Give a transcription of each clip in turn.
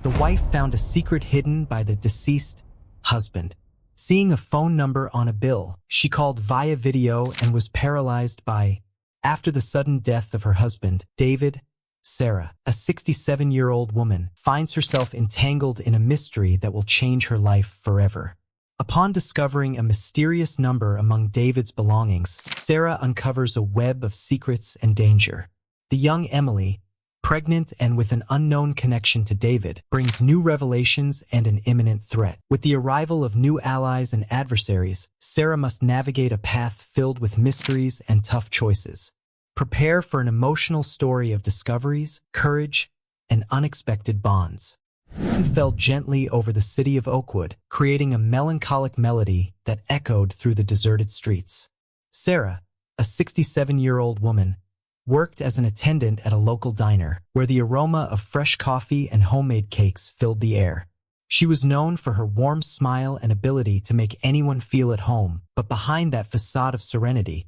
The wife found a secret hidden by the deceased husband. Seeing a phone number on a bill, she called via video and was paralyzed by, after the sudden death of her husband, David. Sarah, a 67-year-old woman, finds herself entangled in a mystery that will change her life forever. Upon discovering a mysterious number among David's belongings, Sarah uncovers a web of secrets and danger. The young Emily, pregnant and with an unknown connection to David, brings new revelations and an imminent threat. With the arrival of new allies and adversaries, Sarah must navigate a path filled with mysteries and tough choices. Prepare for an emotional story of discoveries, courage, and unexpected bonds. Rain fell gently over the city of Oakwood, creating a melancholic melody that echoed through the deserted streets. Sarah, a 67-year-old woman, worked as an attendant at a local diner, where the aroma of fresh coffee and homemade cakes filled the air. She was known for her warm smile and ability to make anyone feel at home, but behind that facade of serenity,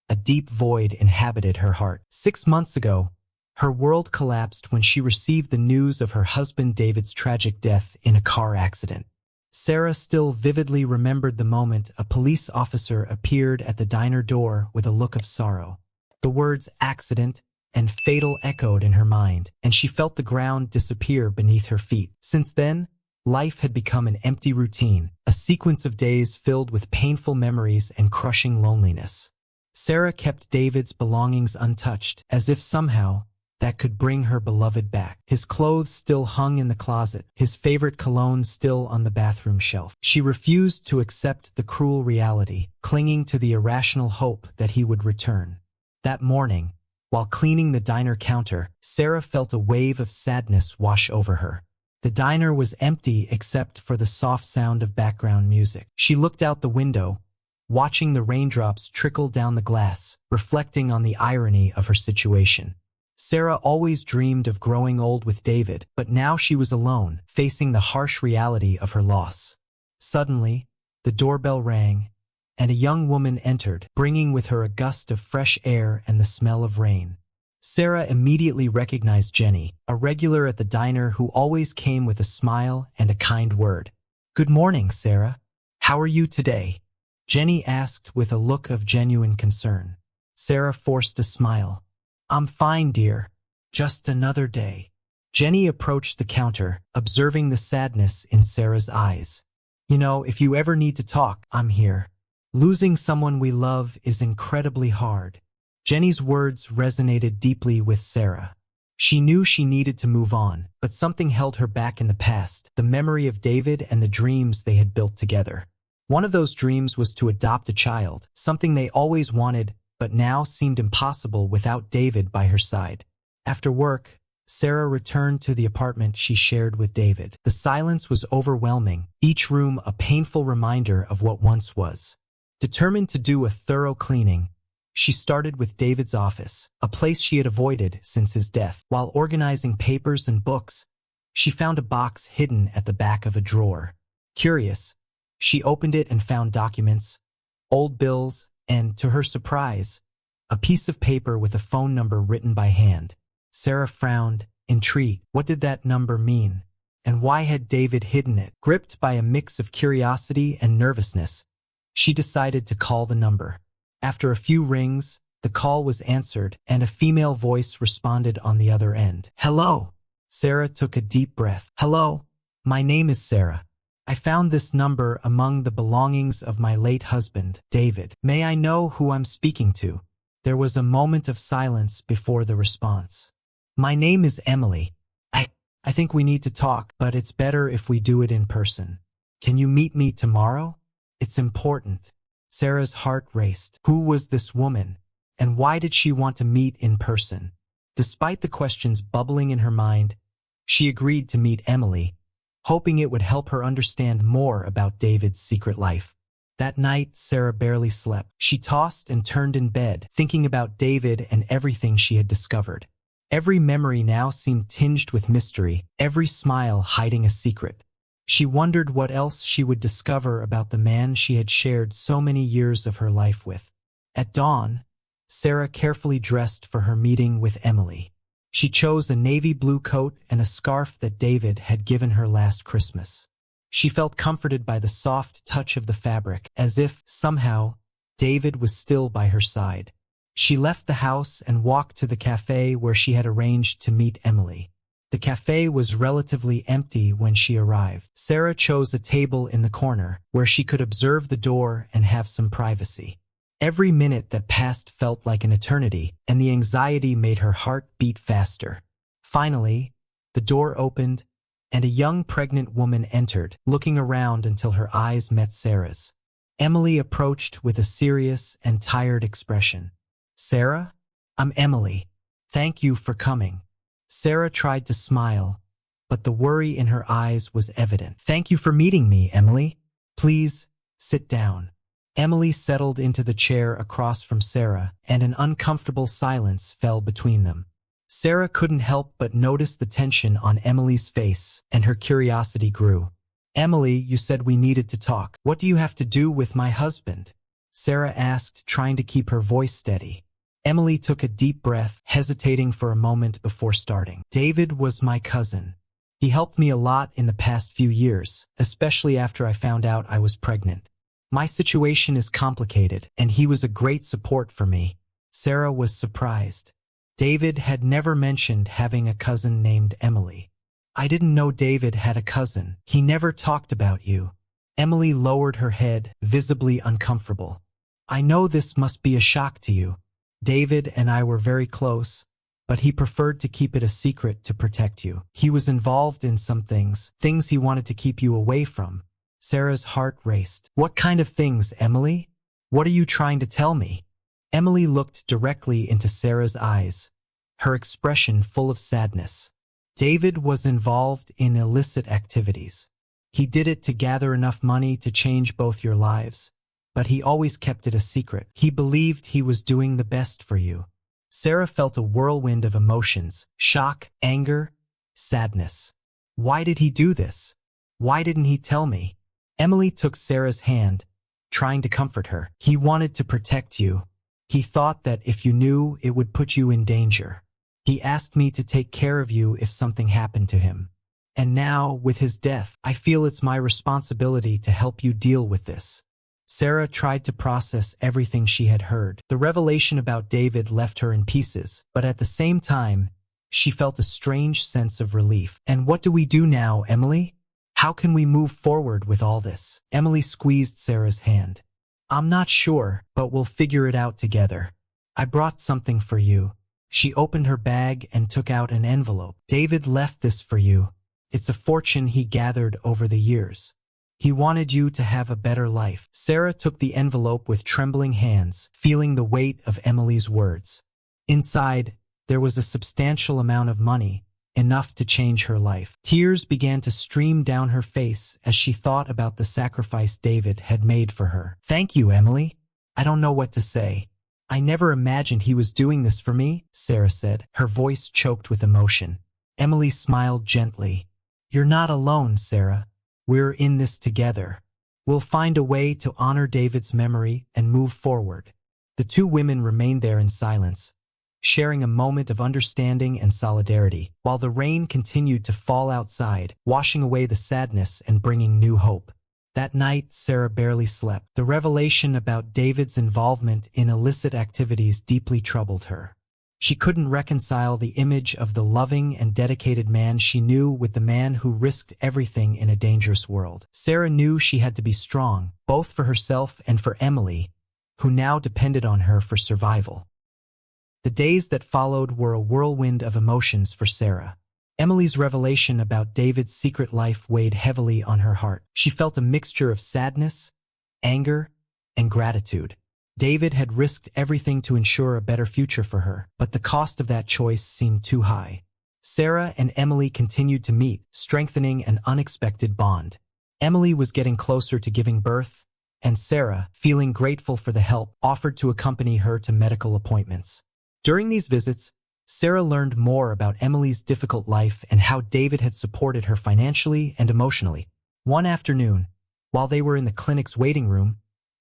a deep void inhabited her heart. 6 months ago, her world collapsed when she received the news of her husband David's tragic death in a car accident. Sarah still vividly remembered the moment a police officer appeared at the diner door with a look of sorrow. The words accident and fatal echoed in her mind, and she felt the ground disappear beneath her feet. Since then, life had become an empty routine, a sequence of days filled with painful memories and crushing loneliness. Sarah kept David's belongings untouched, as if somehow that could bring her beloved back. His clothes still hung in the closet, his favorite cologne still on the bathroom shelf. She refused to accept the cruel reality, clinging to the irrational hope that he would return. That morning, while cleaning the diner counter, Sarah felt a wave of sadness wash over her. The diner was empty except for the soft sound of background music. She looked out the window, watching the raindrops trickle down the glass, reflecting on the irony of her situation. Sarah always dreamed of growing old with David, but now she was alone, facing the harsh reality of her loss. Suddenly, the doorbell rang, and a young woman entered, bringing with her a gust of fresh air and the smell of rain. Sarah immediately recognized Jenny, a regular at the diner who always came with a smile and a kind word. "Good morning, Sarah. How are you today?" Jenny asked with a look of genuine concern. Sarah forced a smile. "I'm fine, dear. Just another day." Jenny approached the counter, observing the sadness in Sarah's eyes. "You know, if you ever need to talk, I'm here. Losing someone we love is incredibly hard." Jenny's words resonated deeply with Sarah. She knew she needed to move on, but something held her back in the past, the memory of David and the dreams they had built together. One of those dreams was to adopt a child, something they always wanted, but now seemed impossible without David by her side. After work, Sarah returned to the apartment she shared with David. The silence was overwhelming, each room a painful reminder of what once was. Determined to do a thorough cleaning, she started with David's office, a place she had avoided since his death. While organizing papers and books, she found a box hidden at the back of a drawer. Curious, she opened it and found documents, old bills, and, to her surprise, a piece of paper with a phone number written by hand. Sarah frowned, intrigued. What did that number mean? And why had David hidden it? Gripped by a mix of curiosity and nervousness, she decided to call the number. After a few rings, the call was answered, and a female voice responded on the other end. "Hello." Sarah took a deep breath. "Hello, my name is Sarah. I found this number among the belongings of my late husband, David. May I know who I'm speaking to?" There was a moment of silence before the response. "My name is Emily. I think we need to talk, but it's better if we do it in person. Can you meet me tomorrow? It's important." Sarah's heart raced. Who was this woman, and why did she want to meet in person? Despite the questions bubbling in her mind, she agreed to meet Emily, hoping it would help her understand more about David's secret life. That night, Sarah barely slept. She tossed and turned in bed, thinking about David and everything she had discovered. Every memory now seemed tinged with mystery, every smile hiding a secret. She wondered what else she would discover about the man she had shared so many years of her life with. At dawn, Sarah carefully dressed for her meeting with Emily. She chose a navy blue coat and a scarf that David had given her last Christmas. She felt comforted by the soft touch of the fabric, as if, somehow, David was still by her side. She left the house and walked to the cafe where she had arranged to meet Emily. The cafe was relatively empty when she arrived. Sarah chose a table in the corner, where she could observe the door and have some privacy. Every minute that passed felt like an eternity, and the anxiety made her heart beat faster. Finally, the door opened, and a young pregnant woman entered, looking around until her eyes met Sarah's. Emily approached with a serious and tired expression. "Sarah? I'm Emily. Thank you for coming." Sarah tried to smile, but the worry in her eyes was evident. "Thank you for meeting me, Emily. Please, sit down." Emily settled into the chair across from Sarah, and an uncomfortable silence fell between them. Sarah couldn't help but notice the tension on Emily's face, and her curiosity grew. "Emily, you said we needed to talk. What do you have to do with my husband?" Sarah asked, trying to keep her voice steady. Emily took a deep breath, hesitating for a moment before starting. "David was my cousin. He helped me a lot in the past few years, especially after I found out I was pregnant. My situation is complicated, and he was a great support for me." Sarah was surprised. David had never mentioned having a cousin named Emily. "I didn't know David had a cousin. He never talked about you." Emily lowered her head, visibly uncomfortable. "I know this must be a shock to you. David and I were very close, but he preferred to keep it a secret to protect you. He was involved in some things he wanted to keep you away from." Sarah's heart raced. "What kind of things, Emily? What are you trying to tell me?" Emily looked directly into Sarah's eyes, her expression full of sadness. "David was involved in illicit activities. He did it to gather enough money to change both your lives, but he always kept it a secret. He believed he was doing the best for you." Sarah felt a whirlwind of emotions: shock, anger, sadness. Why did he do this? Why didn't he tell me? Emily took Sarah's hand, trying to comfort her. "He wanted to protect you. He thought that if you knew, it would put you in danger. He asked me to take care of you if something happened to him. And now, with his death, I feel it's my responsibility to help you deal with this." Sarah tried to process everything she had heard. The revelation about David left her in pieces, but at the same time, she felt a strange sense of relief. "And what do we do now, Emily? How can we move forward with all this?" Emily squeezed Sarah's hand. "I'm not sure, but we'll figure it out together. I brought something for you." She opened her bag and took out an envelope. "David left this for you. It's a fortune he gathered over the years. He wanted you to have a better life." Sarah took the envelope with trembling hands, feeling the weight of Emily's words. Inside, there was a substantial amount of money, enough to change her life. Tears began to stream down her face as she thought about the sacrifice David had made for her. "Thank you, Emily. I don't know what to say. I never imagined he was doing this for me," Sarah said, her voice choked with emotion. Emily smiled gently. "You're not alone, Sarah. We're in this together. We'll find a way to honor David's memory and move forward." The two women remained there in silence, sharing a moment of understanding and solidarity, while the rain continued to fall outside, washing away the sadness and bringing new hope. That night, Sarah barely slept. The revelation about David's involvement in illicit activities deeply troubled her. She couldn't reconcile the image of the loving and dedicated man she knew with the man who risked everything in a dangerous world. Sarah knew she had to be strong, both for herself and for Emily, who now depended on her for survival. The days that followed were a whirlwind of emotions for Sarah. Emily's revelation about David's secret life weighed heavily on her heart. She felt a mixture of sadness, anger, and gratitude. David had risked everything to ensure a better future for her, but the cost of that choice seemed too high. Sarah and Emily continued to meet, strengthening an unexpected bond. Emily was getting closer to giving birth, and Sarah, feeling grateful for the help, offered to accompany her to medical appointments. During these visits, Sarah learned more about Emily's difficult life and how David had supported her financially and emotionally. One afternoon, while they were in the clinic's waiting room,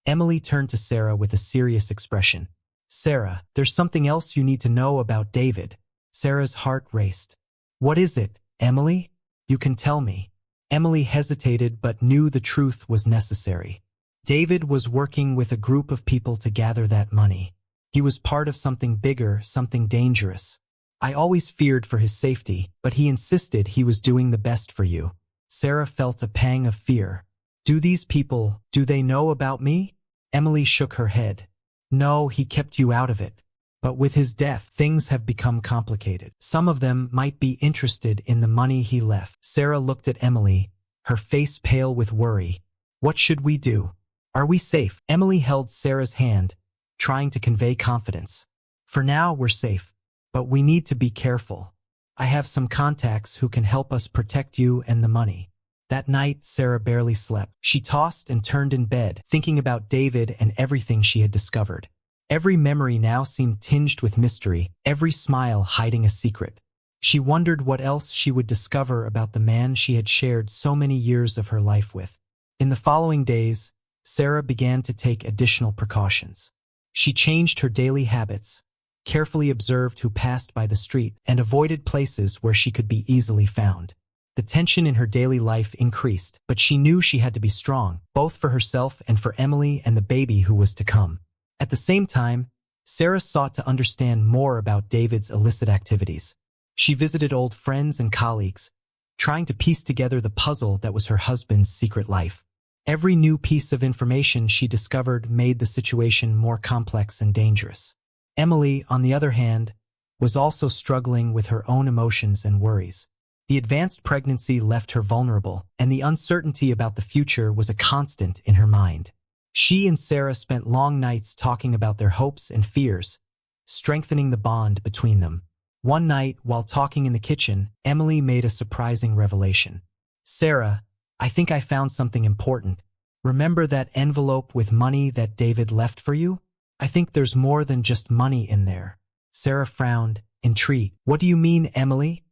Emily turned to Sarah with a serious expression. "Sarah, there's something else you need to know about David." Sarah's heart raced. What is it, Emily? You can tell me. Emily hesitated but knew the truth was necessary. David was working with a group of people to gather that money. He was part of something bigger, something dangerous. I always feared for his safety, but he insisted he was doing the best for you. Sarah felt a pang of fear. Do they know about me? Emily shook her head. No, he kept you out of it. But with his death, things have become complicated. Some of them might be interested in the money he left. Sarah looked at Emily, her face pale with worry. What should we do? Are we safe? Emily held Sarah's hand, trying to convey confidence. For now, we're safe, but we need to be careful. I have some contacts who can help us protect you and the money. That night, Sarah barely slept. She tossed and turned in bed, thinking about David and everything she had discovered. Every memory now seemed tinged with mystery, every smile hiding a secret. She wondered what else she would discover about the man she had shared so many years of her life with. In the following days, Sarah began to take additional precautions. She changed her daily habits, carefully observed who passed by the street, and avoided places where she could be easily found. The tension in her daily life increased, but she knew she had to be strong, both for herself and for Emily and the baby who was to come. At the same time, Sarah sought to understand more about David's illicit activities. She visited old friends and colleagues, trying to piece together the puzzle that was her husband's secret life. Every new piece of information she discovered made the situation more complex and dangerous. Emily, on the other hand, was also struggling with her own emotions and worries. The advanced pregnancy left her vulnerable, and the uncertainty about the future was a constant in her mind. She and Sarah spent long nights talking about their hopes and fears, strengthening the bond between them. One night, while talking in the kitchen, Emily made a surprising revelation. Sarah, I think I found something important. Remember that envelope with money that David left for you? I think there's more than just money in there. Sarah frowned, intrigued. What do you mean, Emily?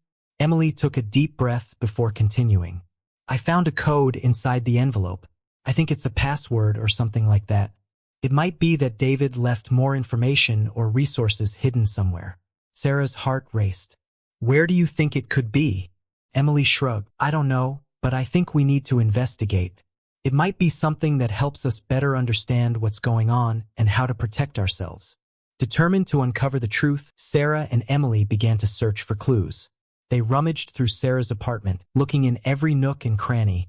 Emily took a deep breath before continuing. I found a code inside the envelope. I think it's a password or something like that. It might be that David left more information or resources hidden somewhere. Sarah's heart raced. Where do you think it could be? Emily shrugged. I don't know, but I think we need to investigate. It might be something that helps us better understand what's going on and how to protect ourselves. Determined to uncover the truth, Sarah and Emily began to search for clues. They rummaged through Sarah's apartment, looking in every nook and cranny,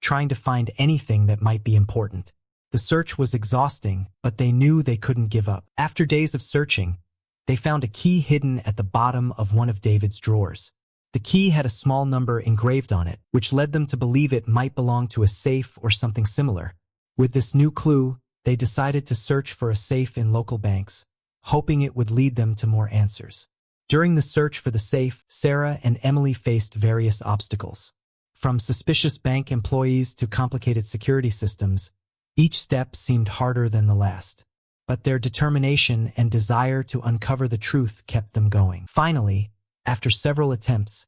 trying to find anything that might be important. The search was exhausting, but they knew they couldn't give up. After days of searching, they found a key hidden at the bottom of one of David's drawers. The key had a small number engraved on it, which led them to believe it might belong to a safe or something similar. With this new clue, they decided to search for a safe in local banks, hoping it would lead them to more answers. During the search for the safe, Sarah and Emily faced various obstacles. From suspicious bank employees to complicated security systems, each step seemed harder than the last. But their determination and desire to uncover the truth kept them going. Finally, after several attempts,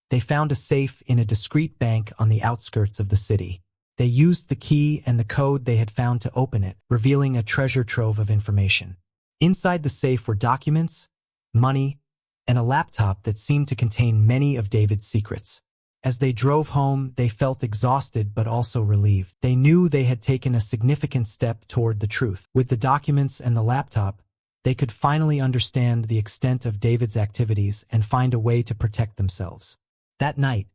they found a safe in a discreet bank on the outskirts of the city. They used the key and the code they had found to open it, revealing a treasure trove of information. Inside the safe were documents, money, and a laptop that seemed to contain many of David's secrets. As they drove home, they felt exhausted but also relieved. They knew they had taken a significant step toward the truth. With the documents and the laptop, they could finally understand the extent of David's activities and find a way to protect themselves. That night,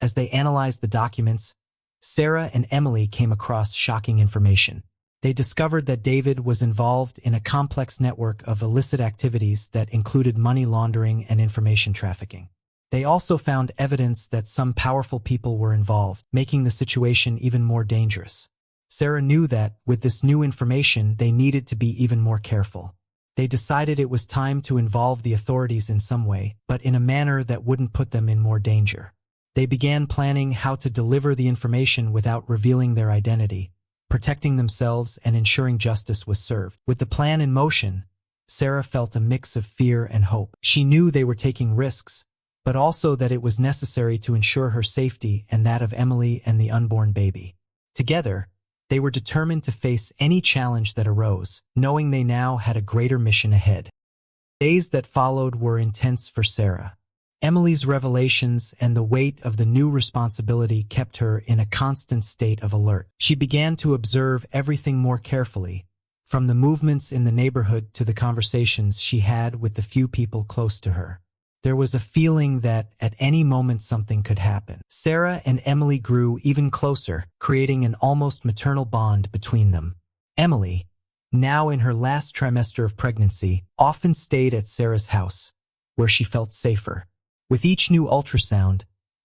as they analyzed the documents, Sarah and Emily came across shocking information. They discovered that David was involved in a complex network of illicit activities that included money laundering and information trafficking. They also found evidence that some powerful people were involved, making the situation even more dangerous. Sarah knew that, with this new information, they needed to be even more careful. They decided it was time to involve the authorities in some way, but in a manner that wouldn't put them in more danger. They began planning how to deliver the information without revealing their identity, protecting themselves and ensuring justice was served. With the plan in motion, Sarah felt a mix of fear and hope. She knew they were taking risks, but also that it was necessary to ensure her safety and that of Emily and the unborn baby. Together, they were determined to face any challenge that arose, knowing they now had a greater mission ahead. Days that followed were intense for Sarah. Emily's revelations and the weight of the new responsibility kept her in a constant state of alert. She began to observe everything more carefully, from the movements in the neighborhood to the conversations she had with the few people close to her. There was a feeling that at any moment something could happen. Sarah and Emily grew even closer, creating an almost maternal bond between them. Emily, now in her last trimester of pregnancy, often stayed at Sarah's house, where she felt safer. With each new ultrasound,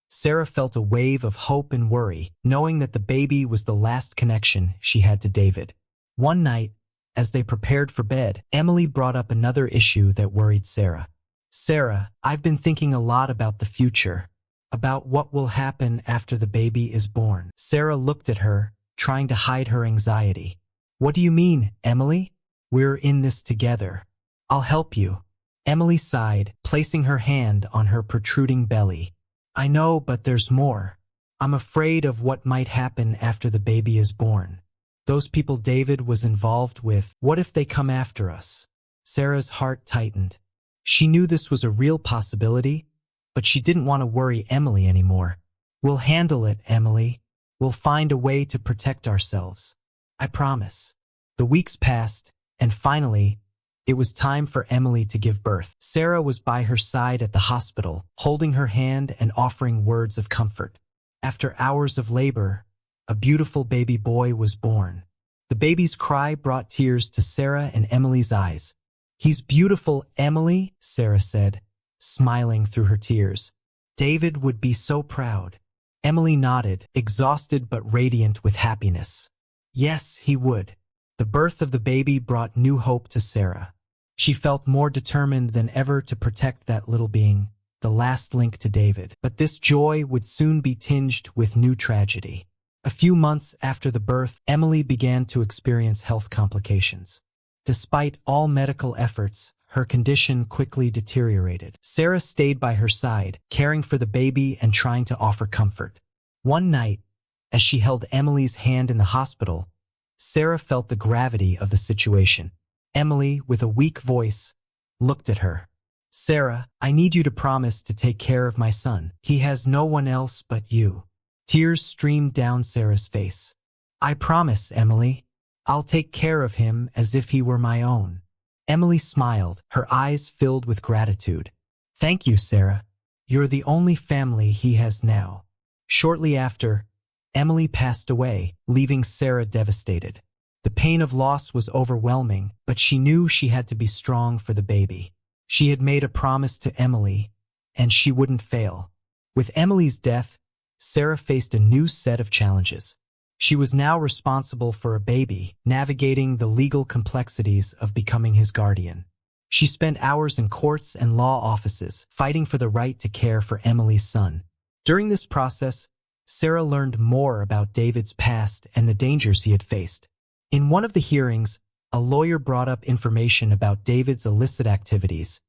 Sarah felt a wave of hope and worry, knowing that the baby was the last connection she had to David. One night, as they prepared for bed, Emily brought up another issue that worried Sarah. "Sarah, I've been thinking a lot about the future, about what will happen after the baby is born." Sarah looked at her, trying to hide her anxiety. "What do you mean, Emily? We're in this together. I'll help you." Emily sighed, placing her hand on her protruding belly. "I know, but there's more. I'm afraid of what might happen after the baby is born. Those people David was involved with, what if they come after us?" Sarah's heart tightened. She knew this was a real possibility, but she didn't want to worry Emily anymore. "We'll handle it, Emily. We'll find a way to protect ourselves. I promise." The weeks passed, and finally, it was time for Emily to give birth. Sarah was by her side at the hospital, holding her hand and offering words of comfort. After hours of labor, a beautiful baby boy was born. The baby's cry brought tears to Sarah and Emily's eyes. "He's beautiful, Emily," Sarah said, smiling through her tears. "David would be so proud." Emily nodded, exhausted but radiant with happiness. Yes, he would. The birth of the baby brought new hope to Sarah. She felt more determined than ever to protect that little being, the last link to David. But this joy would soon be tinged with new tragedy. A few months after the birth, Emily began to experience health complications. Despite all medical efforts, her condition quickly deteriorated. Sarah stayed by her side, caring for the baby and trying to offer comfort. One night, as she held Emily's hand in the hospital, Sarah felt the gravity of the situation. Emily, with a weak voice, looked at her. "Sarah, I need you to promise to take care of my son. He has no one else but you." Tears streamed down Sarah's face. "I promise, Emily. I'll take care of him as if he were my own." Emily smiled, her eyes filled with gratitude. "Thank you, Sarah. You're the only family he has now." Shortly after, Emily passed away, leaving Sarah devastated. The pain of loss was overwhelming, but she knew she had to be strong for the baby. She had made a promise to Emily, and she wouldn't fail. With Emily's death, Sarah faced a new set of challenges. She was now responsible for a baby, navigating the legal complexities of becoming his guardian. She spent hours in courts and law offices, fighting for the right to care for Emily's son. During this process, Sarah learned more about David's past and the dangers he had faced. In one of the hearings, a lawyer brought up information about David's illicit activities,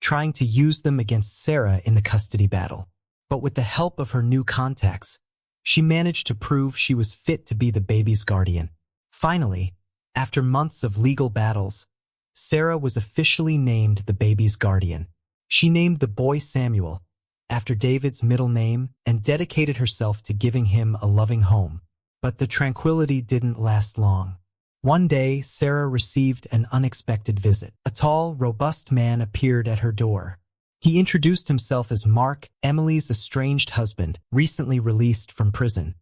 trying to use them against Sarah in the custody battle. But with the help of her new contacts, she managed to prove she was fit to be the baby's guardian. Finally, after months of legal battles, Sarah was officially named the baby's guardian. She named the boy Samuel, after David's middle name, and dedicated herself to giving him a loving home. But the tranquility didn't last long. One day, Sarah received an unexpected visit. A tall, robust man appeared at her door. He introduced himself as Mark, Emily's estranged husband, recently released from prison.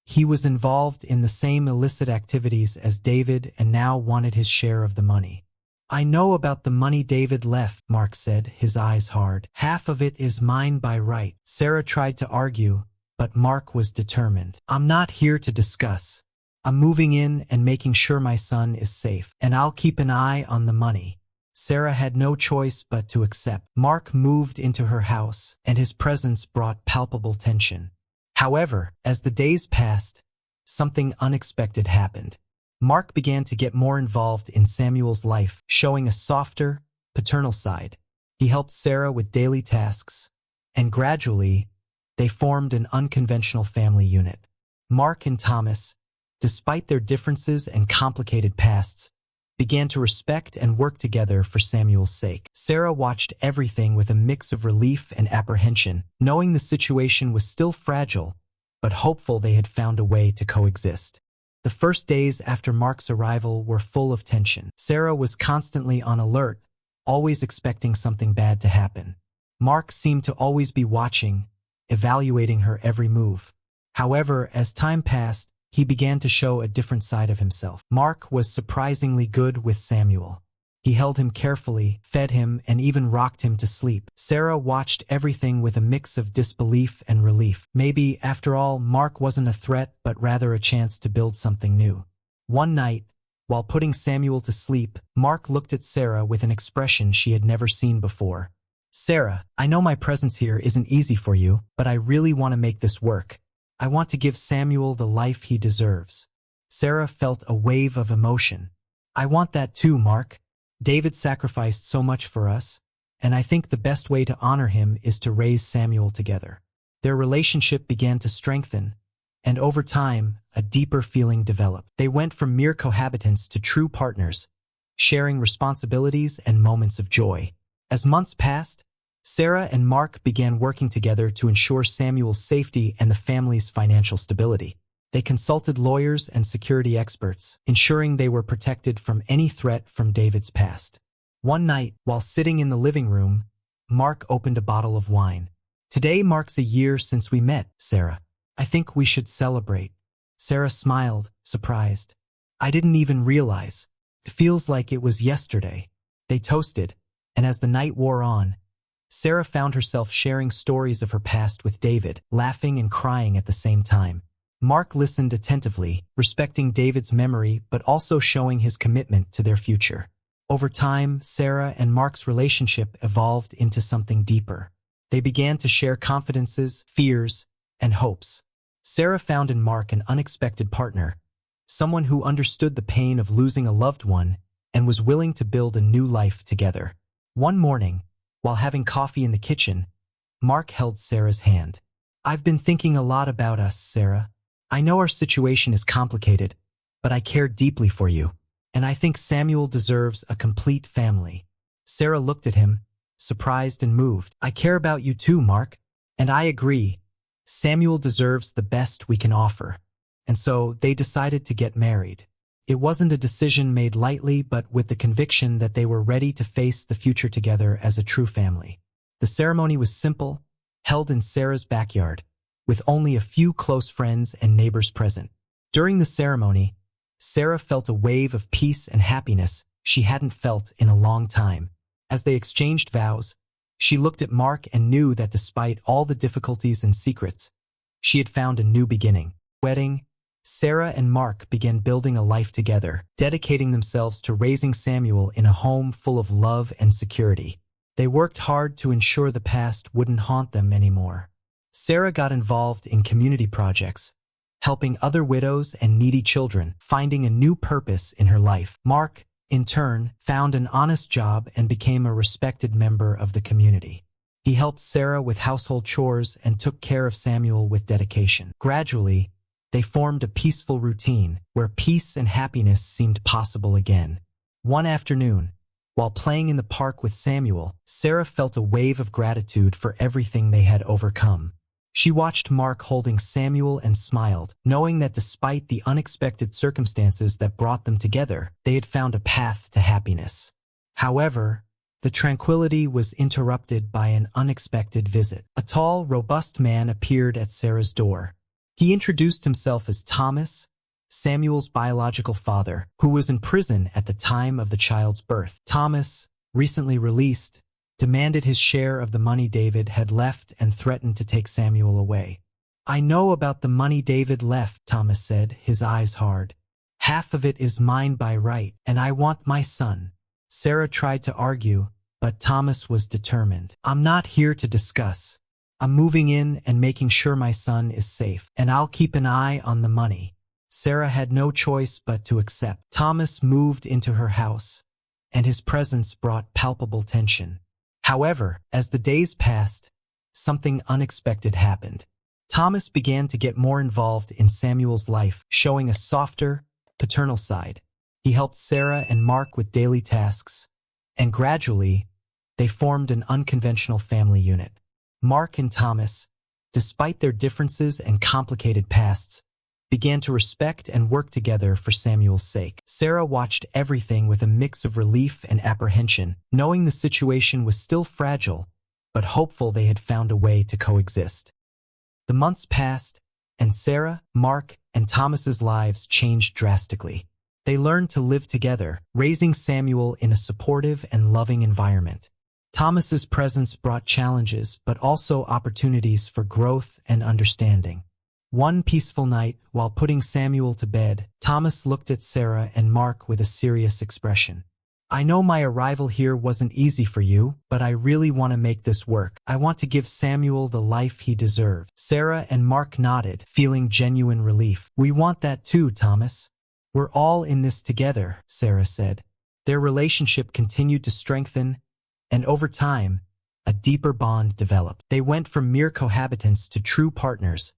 He was involved in the same illicit activities as David and now wanted his share of the money. "I know about the money David left," Mark said, his eyes hard. "Half of it is mine by right." Sarah tried to argue, but Mark was determined. "I'm not here to discuss. I'm moving in and making sure my son is safe, and I'll keep an eye on the money." Sarah had no choice but to accept. Mark moved into her house, and his presence brought palpable tension. However, as the days passed, something unexpected happened. Mark began to get more involved in Samuel's life, showing a softer, paternal side. He helped Sarah with daily tasks, and gradually, they formed an unconventional family unit. Mark and Thomas, despite their differences and complicated pasts, began to respect and work together for Samuel's sake. Sarah watched everything with a mix of relief and apprehension, knowing the situation was still fragile, but hopeful they had found a way to coexist. The first days after Mark's arrival were full of tension. Sarah was constantly on alert, always expecting something bad to happen. Mark seemed to always be watching, evaluating her every move. However, as time passed, he began to show a different side of himself. Mark was surprisingly good with Samuel. He held him carefully, fed him, and even rocked him to sleep. Sarah watched everything with a mix of disbelief and relief. Maybe, after all, Mark wasn't a threat, but rather a chance to build something new. One night, while putting Samuel to sleep, Mark looked at Sarah with an expression she had never seen before. "Sarah, I know my presence here isn't easy for you, but I really want to make this work. I want to give Samuel the life he deserves." Sarah felt a wave of emotion. "I want that too, Mark. David sacrificed so much for us, and I think the best way to honor him is to raise Samuel together." Their relationship began to strengthen, and over time, a deeper feeling developed. They went from mere cohabitants to true partners, sharing responsibilities and moments of joy. As months passed, Sarah and Mark began working together to ensure Samuel's safety and the family's financial stability. They consulted lawyers and security experts, ensuring they were protected from any threat from David's past. One night, while sitting in the living room, Mark opened a bottle of wine. "Today marks a year since we met, Sarah. I think we should celebrate." Sarah smiled, surprised. "I didn't even realize. It feels like it was yesterday." They toasted, and as the night wore on, Sarah found herself sharing stories of her past with David, laughing and crying at the same time. Mark listened attentively, respecting David's memory but also showing his commitment to their future. Over time, Sarah and Mark's relationship evolved into something deeper. They began to share confidences, fears, and hopes. Sarah found in Mark an unexpected partner, someone who understood the pain of losing a loved one and was willing to build a new life together. One morning, while having coffee in the kitchen, Mark held Sarah's hand. "I've been thinking a lot about us, Sarah. I know our situation is complicated, but I care deeply for you, and I think Samuel deserves a complete family." Sarah looked at him, surprised and moved. "I care about you too, Mark, and I agree. Samuel deserves the best we can offer." And so they decided to get married. It wasn't a decision made lightly, but with the conviction that they were ready to face the future together as a true family. The ceremony was simple, held in Sarah's backyard, with only a few close friends and neighbors present. During the ceremony, Sarah felt a wave of peace and happiness she hadn't felt in a long time. As they exchanged vows, she looked at Mark and knew that despite all the difficulties and secrets, she had found a new beginning. Wedding, Sarah and Mark began building a life together, dedicating themselves to raising Samuel in a home full of love and security. They worked hard to ensure the past wouldn't haunt them anymore. Sarah got involved in community projects, helping other widows and needy children, finding a new purpose in her life. Mark, in turn, found an honest job and became a respected member of the community. He helped Sarah with household chores and took care of Samuel with dedication. Gradually, they formed a peaceful routine where peace and happiness seemed possible again. One afternoon, while playing in the park with Samuel, Sarah felt a wave of gratitude for everything they had overcome. She watched Mark holding Samuel and smiled, knowing that despite the unexpected circumstances that brought them together, they had found a path to happiness. However, the tranquility was interrupted by an unexpected visit. A tall, robust man appeared at Sarah's door. He introduced himself as Thomas, Samuel's biological father, who was in prison at the time of the child's birth. Thomas, recently released, demanded his share of the money David had left and threatened to take Samuel away. "I know about the money David left," Thomas said, his eyes hard. "Half of it is mine by right, and I want my son." Sarah tried to argue, but Thomas was determined. "I'm not here to discuss. I'm moving in and making sure my son is safe, and I'll keep an eye on the money." Sarah had no choice but to accept. Thomas moved into her house, and his presence brought palpable tension. However, as the days passed, something unexpected happened. Thomas began to get more involved in Samuel's life, showing a softer, paternal side. He helped Sarah and Mark with daily tasks, and gradually, they formed an unconventional family unit. Mark and Thomas, despite their differences and complicated pasts, began to respect and work together for Samuel's sake. Sarah watched everything with a mix of relief and apprehension, knowing the situation was still fragile, but hopeful they had found a way to coexist. The months passed, and Sarah, Mark, and Thomas's lives changed drastically. They learned to live together, raising Samuel in a supportive and loving environment. Thomas's presence brought challenges, but also opportunities for growth and understanding. One peaceful night, while putting Samuel to bed, Thomas looked at Sarah and Mark with a serious expression. "I know my arrival here wasn't easy for you, but I really want to make this work. I want to give Samuel the life he deserved." Sarah and Mark nodded, feeling genuine relief. "We want that too, Thomas. We're all in this together," Sarah said. Their relationship continued to strengthen, and over time, a deeper bond developed. They went from mere cohabitants to true partners,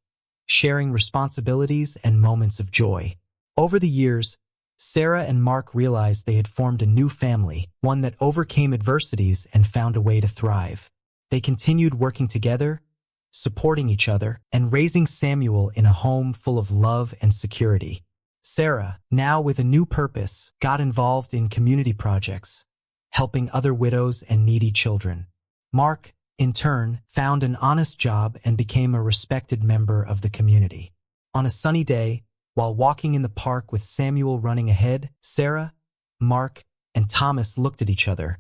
sharing responsibilities and moments of joy. Over the years, Sarah and Mark realized they had formed a new family, one that overcame adversities and found a way to thrive. They continued working together, supporting each other, and raising Samuel in a home full of love and security. Sarah, now with a new purpose, got involved in community projects, helping other widows and needy children. Mark, in turn, found an honest job and became a respected member of the community. On a sunny day, while walking in the park with Samuel running ahead, Sarah, Mark, and Thomas looked at each other,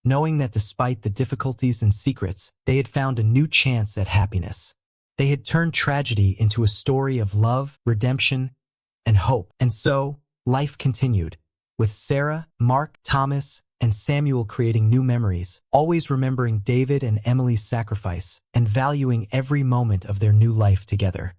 knowing that despite the difficulties and secrets, they had found a new chance at happiness. They had turned tragedy into a story of love, redemption, and hope. And so, life continued, with Sarah, Mark, Thomas, and Samuel creating new memories, always remembering David and Emily's sacrifice, and valuing every moment of their new life together.